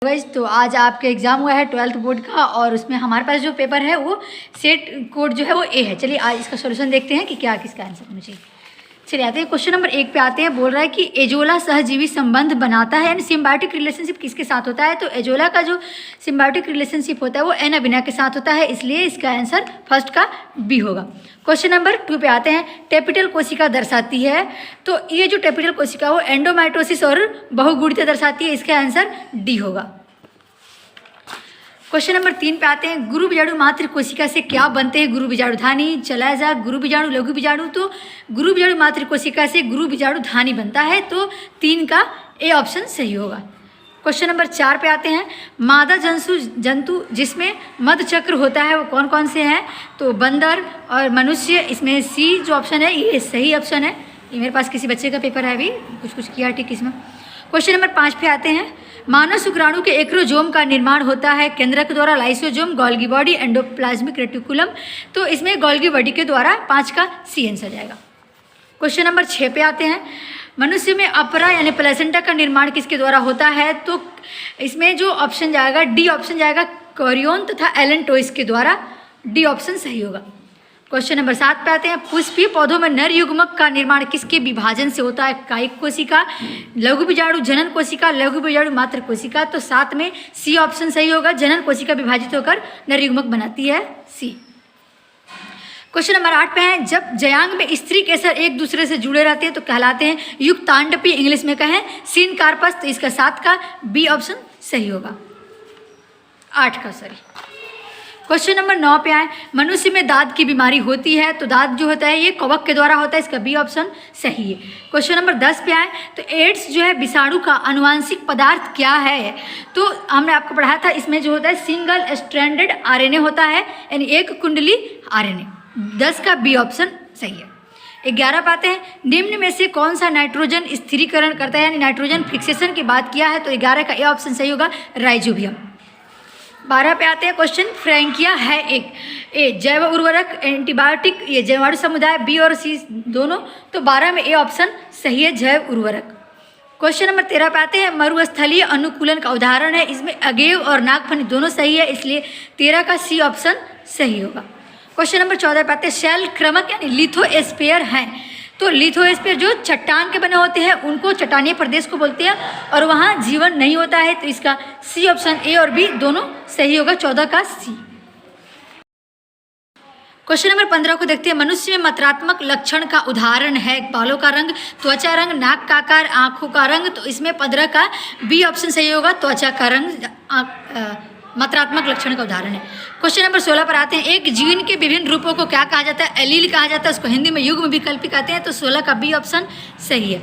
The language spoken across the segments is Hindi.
गाइस, तो आज आपका एग्ज़ाम हुआ है 12th बोर्ड का और उसमें हमारे पास जो पेपर है वो सेट कोड जो है वो ए है। चलिए आज इसका सॉल्यूशन देखते हैं कि क्या किसका आंसर होना चाहिए। चलिए आते हैं क्वेश्चन नंबर 1 पे आते हैं। बोल रहा है कि एजोला सहजीवी संबंध बनाता है, यानी सिम्बायोटिक रिलेशनशिप किसके साथ होता है। तो एजोला का जो सिम्बायोटिक रिलेशनशिप होता है वो एनाबिना के साथ होता है, इसलिए इसका आंसर फर्स्ट का बी होगा। क्वेश्चन नंबर 2 पे आते हैं। टेपिटल कोशिका दर्शाती है, तो ये जो टेपिटल कोशिका वो एंडोमाइटोसिस और बहुगुणित दर्शाती है, इसका आंसर डी होगा। क्वेश्चन नंबर 3 पे आते हैं। गुरु बीजाणु मातृ कोशिका से क्या बनते हैं। गुरु बीजाणु धानी, चलाजा, गुरु बीजाणु, लघु बीजाणु। तो गुरु बीजाणु मातृ कोशिका से गुरु बीजाणु धानी बनता है, तो 3 का ए ऑप्शन सही होगा। क्वेश्चन नंबर 4 पे आते हैं। मादा जंतु जिसमें मध चक्र होता है वो कौन कौन से हैं। तो बंदर और मनुष्य, इसमें सी जो ऑप्शन है ये सही ऑप्शन है। ये मेरे पास किसी बच्चे का पेपर है, अभी कुछ किया ठीक इसमें। क्वेश्चन नंबर 5 पे आते हैं। मानव शुक्राणु के एक्रोजोम का निर्माण होता है केंद्रक द्वारा, lysosome, Golgi body, endoplasmic reticulum. तो इसमें गोल्गी बॉडी के द्वारा 5 का सी आंसर जाएगा। क्वेश्चन नंबर 6 पे आते हैं। मनुष्य में अपरा यानी प्लेसेंटा का निर्माण किसके द्वारा होता है। तो इसमें जो ऑप्शन जाएगा डी ऑप्शन जाएगा, कोरियन तथा एलेंटोइस के द्वारा, डी ऑप्शन सही होगा। क्वेश्चन नंबर 7 पे आते हैं। पुष्पीय पौधों में नर युग्मक का निर्माण किसके विभाजन से होता है। कायिक कोशिका, लघु बीजाणु जनन कोशिका, लघु बीजाणु मातृ कोशिका। तो 7 में सी ऑप्शन सही होगा, जनन कोशिका विभाजित होकर नर युग्मक बनाती है, सी। क्वेश्चन नंबर 8 पे है। जब जयांग में स्त्री केसर एक दूसरे से जुड़े रहते हैं तो कहलाते हैं युक्तांडपी, इंग्लिश में कहें सीन कार्पस। तो इसका 7 का बी ऑप्शन सही होगा, 8 का सॉरी। क्वेश्चन नंबर 9 पे आए। मनुष्य में दाद की बीमारी होती है, तो दाद जो होता है ये कवक के द्वारा होता है, इसका बी ऑप्शन सही है। क्वेश्चन नंबर 10 पे आए। तो एड्स जो है विषाणु का अनुवांशिक पदार्थ क्या है। तो हमने आपको पढ़ाया था, इसमें जो होता है सिंगल स्ट्रैंडेड आरएनए होता है, यानी एक कुंडली आरएनए। 10 का बी ऑप्शन सही है। 11 पे आते हैं। निम्न में से कौन सा नाइट्रोजन स्थिरीकरण करता है, यानी नाइट्रोजन फिक्सेशन की बात किया है, तो 11 का ए ऑप्शन सही होगा, राइजोबियम। 12 पे आते हैं। क्वेश्चन फ्रैंकिया है एक ए जैव उर्वरक, एंटीबायोटिक, ये जीवाणु समुदाय, बी और सी दोनों। तो 12 में ए ऑप्शन सही है, जैव उर्वरक। क्वेश्चन नंबर 13 पे आते हैं। मरुस्थलीय अनुकूलन का उदाहरण है, इसमें अगेव और नागफनी दोनों सही है, इसलिए 13 का सी ऑप्शन सही होगा। क्वेश्चन नंबर 14 पे आते हैं। शैल क्रमक यानी लिथोस्फीयर हैं, तो लिथोस्फीयर जो चट्टान के बने होते हैं उनको चट्टानीय प्रदेश को बोलते हैं और वहाँ जीवन नहीं होता है, तो इसका सी ऑप्शन ए और बी दोनों सही होगा, 14 का सी। क्वेश्चन नंबर 15 को देखते हैं। मनुष्य में मात्रात्मक लक्षण का उदाहरण है बालों का रंग, त्वचा रंग, नाक का आकार, आँखों का रंग। तो इसमें 15 का बी ऑप्शन सही होगा, त्वचा का रंग मात्रात्मक लक्षण का उदाहरण है। क्वेश्चन नंबर 16 पर आते हैं। एक जीन के विभिन्न रूपों को क्या कहा जाता है, एलील कहा जाता है, उसको हिंदी में युग्म विकल्पी कहते हैं, तो 16 का बी ऑप्शन सही है।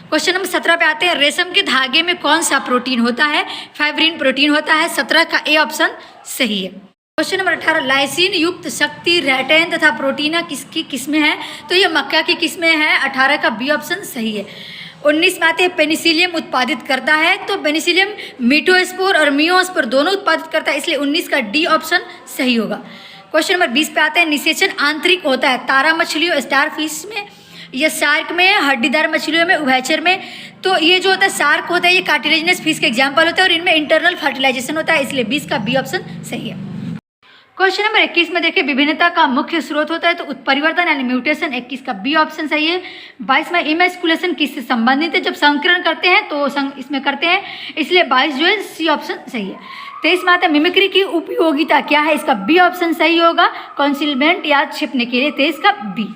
क्वेश्चन नंबर 17 पे आते हैं। रेशम के धागे में कौन सा प्रोटीन होता है, फाइब्रिन प्रोटीन होता है, 17 का ए ऑप्शन सही है। Question number 18। लाइसिन युक्त शक्ति रेटेन तथा प्रोटीना किसकी किस्में हैं, तो ये मक्का की किस्में हैं, 18 का बी ऑप्शन सही है। 19 में आते हैं। पेनिसिलियम उत्पादित करता है, तो पेनिसिलियम मीटोस्पोर और मियोस्पोर दोनों उत्पादित करता है, इसलिए 19 का डी ऑप्शन सही होगा। क्वेश्चन नंबर 20 पे आते हैं। निषेचन आंतरिक होता है तारा मछलियों, स्टार फिश में, या शार्क में, हड्डीदार मछलियों में, उभयचर में। तो ये जो होता है शार्क होता है, ये कार्टिलेजिनस फिश के एग्जाम्पल होता है और इनमें इंटरनल फर्टिलाइजेशन होता है, इसलिए 20 का बी ऑप्शन सही है। क्वेश्चन नंबर 21 में देखिए। विभिन्नता का मुख्य स्रोत होता है, तो उत्परिवर्तन यानी म्यूटेशन, 21 का बी ऑप्शन सही है। 22 में इमेस्कुलेशन किससे संबंधित है, जब संकरण करते हैं तो इसमें करते हैं, इसलिए 22 जो है सी ऑप्शन सही है। 23 में आता है। मिमिक्री की उपयोगिता क्या है, इसका बी ऑप्शन सही होगा, कॉन्सीलमेंट याद छिपने के लिए, 23 का बी।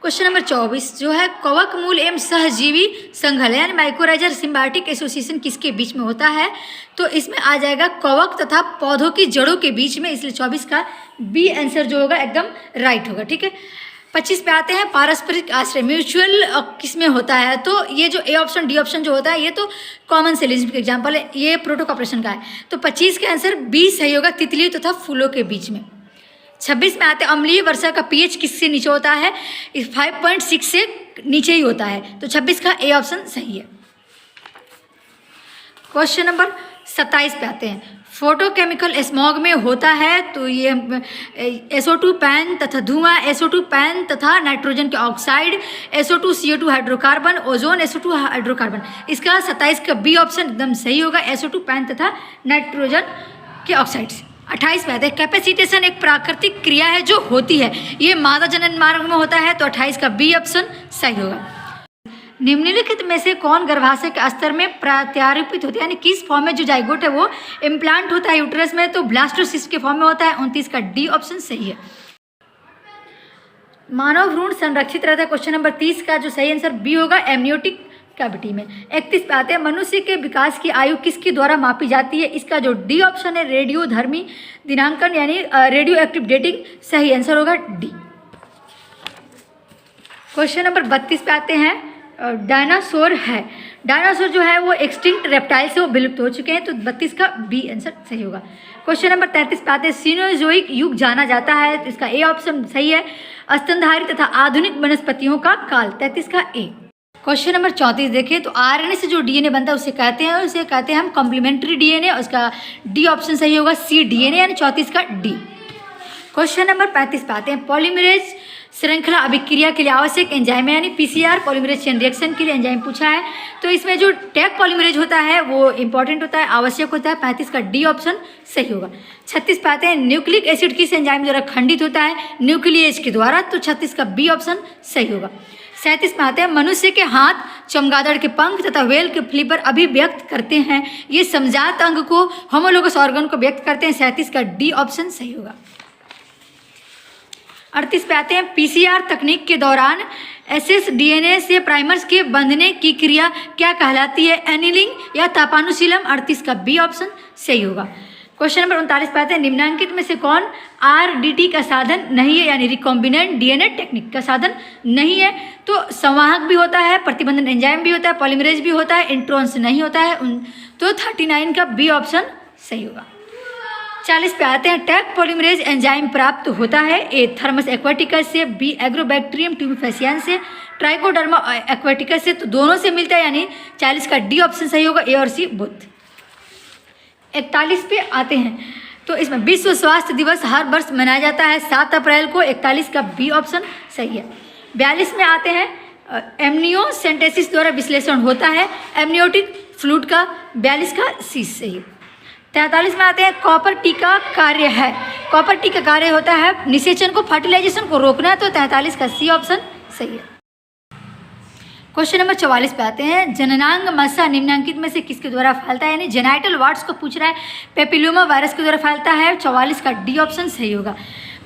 क्वेश्चन नंबर 24 जो है। कवक मूल एवं सहजीवी संघल यानी माइकोराइजर सिम्बायोटिक एसोसिएशन किसके बीच में होता है, तो इसमें आ जाएगा कवक तथा पौधों की जड़ों के बीच में, इसलिए 24 का बी आंसर जो होगा एकदम राइट होगा, ठीक है। 25 पे आते हैं। पारस्परिक आश्रय म्यूचुअल किसमें होता है, तो ये जो ए ऑप्शन डी ऑप्शन जो होता है ये तो कॉमन सेलिज्म का एग्जाम्पल है, ये प्रोटोकॉपरेशन का है, तो 25 का आंसर बी सही होगा, तितलियों तथा फूलों के बीच में। 26 में आते हैं। अम्लीय वर्षा का पीएच किससे नीचे होता है, 5.6 से नीचे ही होता है, तो 26 का ए ऑप्शन सही है। क्वेश्चन नंबर 27 पे आते हैं। फोटोकेमिकल स्मॉग में होता है तो ये SO2 पैन तथा धुआं, SO2 पैन तथा नाइट्रोजन के oxide, SO2 CO2 hydrocarbon, ozone SO2 hydrocarbon. इसका 27 का बी ऑप्शन एकदम सही होगा, SO2 पैन तथा नाइट्रोजन के ऑक्साइड्स। 28 पे आते हैं कैपेसिटेशन एक प्राकृतिक क्रिया है जो होती है, ये मादा जनन मार्ग में होता है, तो 28 का बी ऑप्शन सही होगा। निम्नलिखित में से कौन गर्भाशय के स्तर में प्रत्यारोपित होता है, यानी किस फॉर्म में जो जाइगोट है वो इम्प्लांट होता है यूट्रस में, तो ब्लास्टोसिस्ट के फॉर्म में होता है। 29 का डी ऑप्शन सही है। मानव भ्रूण संरक्षित रहता है, क्वेश्चन नंबर 30 का जो सही आंसर बी होगा, एमनियोटिक कैविटी में। 31 पे आते हैं मनुष्य के विकास की आयु किसके द्वारा मापी जाती है, इसका जो डी ऑप्शन है रेडियोधर्मी दिनांकन यानी रेडियो एक्टिव डेटिंग, सही आंसर होगा डी। क्वेश्चन नंबर 32 पे आते हैं डायनासोर है, डायनासोर जो है वो एक्सटिंक्ट रेप्टाइल से वो विलुप्त हो चुके हैं, तो 32 का बी आंसर सही होगा। क्वेश्चन नंबर 33 पे आते हैं सीनोजोइक युग जाना जाता है, तो इसका ए ऑप्शन सही है, स्तनधारी तथा आधुनिक वनस्पतियों का काल, 33 का ए। क्वेश्चन नंबर 34 देखिए, तो आरएनए से जो डीएनए बनता है उसे कहते हैं हम कॉम्प्लीमेंट्री डीएनए, और उसका डी ऑप्शन सही होगा सी डीएनए, यानी 34 का डी। क्वेश्चन नंबर 35 पे आते हैं पॉलीमरेज श्रृंखला अभिक्रिया के लिए आवश्यक एंजाइम यानी पीसीआर पॉलीमरेज चेन रिएक्शन के लिए एंजाइम पूछा है, तो इसमें जो टैग पॉलीमरेज होता है वो इंपॉर्टेंट होता है, आवश्यक होता है, 35 का डी ऑप्शन सही होगा। 36 पे आते हैं न्यूक्लिक एसिड किस एंजाइम द्वारा खंडित होता है, न्यूक्लियेज के द्वारा, तो 36 का बी ऑप्शन सही होगा। 37 में आते हैं मनुष्य के हाथ चमगादड़ के पंख तथा व्हेल के फ्लिपर अभिव्यक्त करते हैं, ये समजात अंग को होमोलोगस ऑर्गन को व्यक्त करते हैं, 37 का डी ऑप्शन सही होगा। 38 पे आते हैं पीसीआर तकनीक के दौरान एसएस डीएनए से प्राइमर्स के बंधने की क्रिया क्या कहलाती है, एनिलिंग या तापानुशीलम, 38 का बी ऑप्शन सही होगा। क्वेश्चन नंबर 39 पे आते हैं निम्नांकित में से कौन आरडीटी का साधन नहीं है, यानी रिकॉम्बिनेंट डीएनए टेक्निक का साधन नहीं है, तो संवाहक भी होता है, प्रतिबंधन एंजाइम भी होता है, पॉलीमरेज भी होता है, इंट्रॉन्स नहीं होता है, तो 39 का बी ऑप्शन सही होगा। 40 पे आते हैं टैग पॉलीमरेज एंजाइम प्राप्त होता है, ए थर्मस एक्वाटिकस से, बी एग्रोबैक्टीरियम ट्यूबिफेसियन से, ट्राइकोडर्मा एक्वाटिकस से, तो दोनों से मिलता है, यानी 40 का डी ऑप्शन सही होगा, ए और सी बोथ। 41 पे आते हैं, तो इसमें विश्व स्वास्थ्य दिवस हर वर्ष मनाया जाता है 7 अप्रैल को, 41 का बी ऑप्शन सही है। 42 में आते हैं एमनियोसेंटेसिस द्वारा विश्लेषण होता है, एमनियोटिक फ्लूइड का, 42 का सी सही है। 43 में आते हैं कॉपर टी का कार्य है, कॉपर टी का कार्य होता है निषेचन को, फर्टिलाइजेशन को रोकना, तो 43 का सी ऑप्शन सही है। क्वेश्चन नंबर 44 पे आते हैं जननांग मस्सा निम्नांकित में से किसके द्वारा फैलता है, यानी जेनाइटल वार्ड्स को पूछ रहा है, पेपिलोमा वायरस के द्वारा फैलता है, 44 का डी ऑप्शन सही होगा।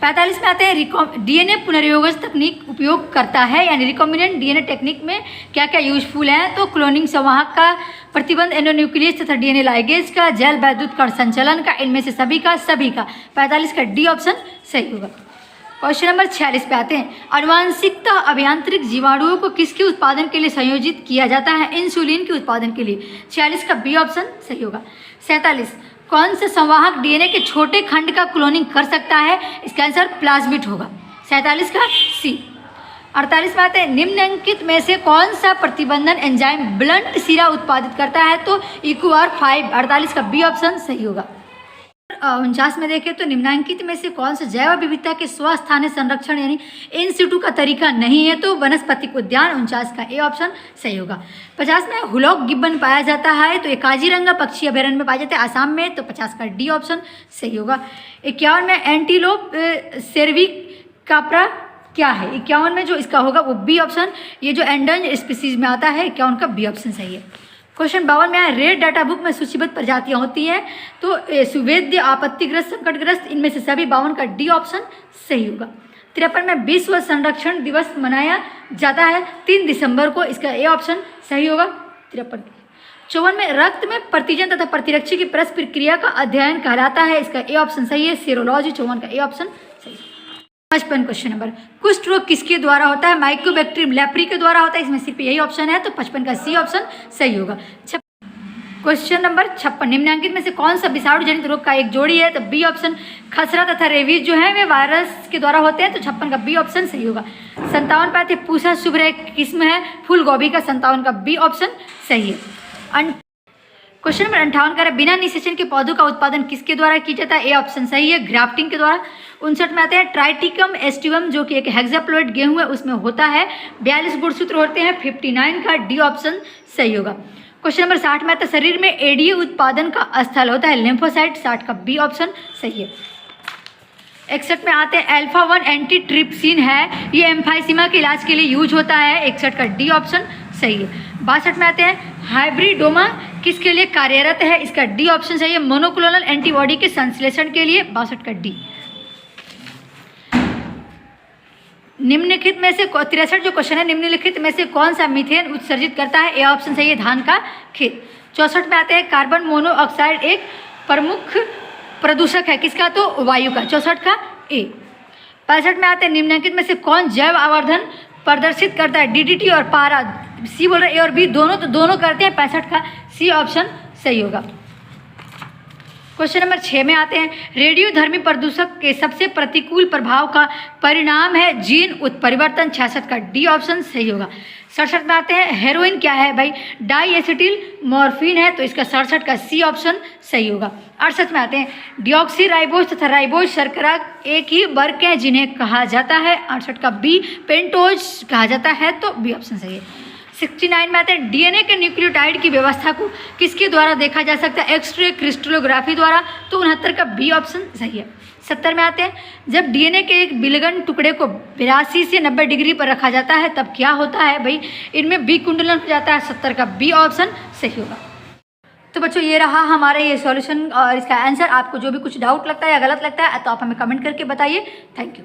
45 में आते हैं डीएनए पुनर्योगज तकनीक उपयोग करता है, यानी रिकॉम्बिनेंट डीएनए टेक्निक में क्या क्या यूजफुल है, तो क्लोनिंग संवाहक का, प्रतिबंध एंडोन्यूक्लियस तथा डीएनए लाइगेज का, जैल वैद्युत कण संचलन का, इनमें से सभी का 45 का डी ऑप्शन सही होगा। क्वेश्चन नंबर 46 पे आते हैं आनुवांशिकता अभियांत्रिक जीवाणुओं को किसके उत्पादन के लिए संयोजित किया जाता है, इंसुलिन के उत्पादन के लिए, 46 का बी ऑप्शन सही होगा। 47 कौन सा संवाहक डीएनए के छोटे खंड का क्लोनिंग कर सकता है, इसका आंसर प्लाज्मिड होगा, 47 का सी। 48 में आते हैं निम्नलिखित में से कौन सा प्रतिबंधन एंजाइम ब्लंट सिरा उत्पादित करता है, तो EQR5, 48 का बी ऑप्शन सही होगा। 49 में देखें तो निम्नांकित में से कौन सा जैव विविधता के स्वस्थानीय संरक्षण यानी इन सिटू का तरीका नहीं है, तो वनस्पतिक उद्यान, 49 का ए ऑप्शन सही होगा। 50 में हुलॉक गिब्बन पाया जाता है, तो ये काजीरंगा पक्षी अभयारण्य में पाया जाता है आसाम में, तो 50 का डी ऑप्शन सही होगा। 51 में एंटीलोप सेर्विकाप्रा क्या है, 51 में जो इसका होगा वो बी ऑप्शन, ये जो एंडेंजर्ड स्पीसीज में आता है, 51 का बी ऑप्शन सही है। क्वेश्चन 52 में आया रेड डाटा बुक में सूचीबद्ध प्रजातियां होती हैं, तो सुवेद्य, आपत्तिग्रस्त, संकटग्रस्त, इनमें से सभी 52 का डी ऑप्शन सही होगा। 53 में विश्व संरक्षण दिवस मनाया जाता है 3 दिसंबर को, इसका ए ऑप्शन सही होगा, 53। 54 में रक्त में प्रतिजन तथा प्रतिरक्षी की परस्पर क्रिया का अध्ययन कहलाता है, इसका ए ऑप्शन सही है, सीरोलॉजी, 54 का ए ऑप्शन सही है। 55 क्वेश्चन नंबर कुष्ठ रोग किसके द्वारा होता है, माइकोबैक्टीरियम लेप्री के द्वारा होता है, इसमें सिर्फ यही ऑप्शन है, तो 55 का सी ऑप्शन सही होगा। क्वेश्चन नंबर 56 निम्नांकित में से कौन सा विषाणु जनित रोग का एक जोड़ी है, तो बी ऑप्शन खसरा तथा रेबीज जो है वे वायरस के द्वारा होते हैं, तो 56 का बी ऑप्शन सही होगा। 57 पे आते पूसा शुभ्र किस्म है फूल गोभी का, 57 का बी ऑप्शन सही है। क्वेश्चन नंबर 58 कह रहा है बिना निषेचन के पौधों का उत्पादन किसके द्वारा किया जाता है? ए ऑप्शन सही है, ग्राफ्टिंग के द्वारा। 59 में आते हैं ट्राइटिकम एस्टिवम जो कि एक हेक्साप्लोइड गेहूं है उसमें होता है, 42 गुणसूत्र होते हैं। 59 का डी ऑप्शन सही होगा। क्वेश्चन नंबर 60 में आता है शरीर में एडीए उत्पादन का स्थल होता है लिम्फोसाइट, 60 का बी ऑप्शन सही है। 61 में आते हैं अल्फा 1 एंटी ट्रिप्सिन है, ये एम्फाइसीमा के इलाज के लिए यूज होता है, 61 का डी ऑप्शन सही है। 62 में आते हैं हाइब्रिडोमा किसके लिए कार्यरत है? इसका डी ऑप्शन सही है, मोनोक्लोनल एंटीबॉडी के संश्लेषण के लिए, 62 का डी। निम्नलिखित में से 63 जो क्वेश्चन है, निम्नलिखित में से कौन सा मीथेन उत्सर्जित करता है? ए ऑप्शन सही है, धान का खेत। 64 में आते हैं कार्बन मोनोऑक्साइड एक प्रमुख प्रदूषक है, किसका? तो वायु का, 64 का ए। 65 में आते हैं निम्नलिखित में से कौन जैव आवर्धन प्रदर्शित करता है? डीडीटी और पारा, सी बोल रहे ए और बी दोनों, तो दोनों करते हैं, 65 का सी ऑप्शन सही होगा। क्वेश्चन नंबर 6 में आते हैं रेडियोधर्मी प्रदूषक के सबसे प्रतिकूल प्रभाव का परिणाम है जीन उत्परिवर्तन, 66 का डी ऑप्शन सही होगा। 67 में आते हैं हेरोइन क्या है भाई? डाई एसिटिल मॉर्फिन है, तो इसका 67 का सी ऑप्शन सही होगा। 68 में आते हैं डिऑक्सी राइबोज तथा राइबोज शर्करा एक ही वर्ग के हैं जिन्हें कहा जाता है, 68 का बी पेंटोज कहा जाता है, तो बी ऑप्शन सही है। 69 में आते हैं डीएनए के न्यूक्लियोटाइड की व्यवस्था को किसके द्वारा देखा जा सकता है? एक्सरे क्रिस्टलोग्राफी द्वारा, तो 69 का बी ऑप्शन सही है। 70 में आते हैं जब डीएनए के एक बिलिगन टुकड़े को 82 से 90 डिग्री पर रखा जाता है तब क्या होता है भाई? इनमें बी कुंडलन हो जाता है, 70 का बी ऑप्शन सही होगा। तो बच्चों ये रहा हमारा ये सॉल्यूशन और इसका आंसर। आपको जो भी कुछ डाउट लगता है या गलत लगता है तो आप हमें कमेंट करके बताइए। Thank you.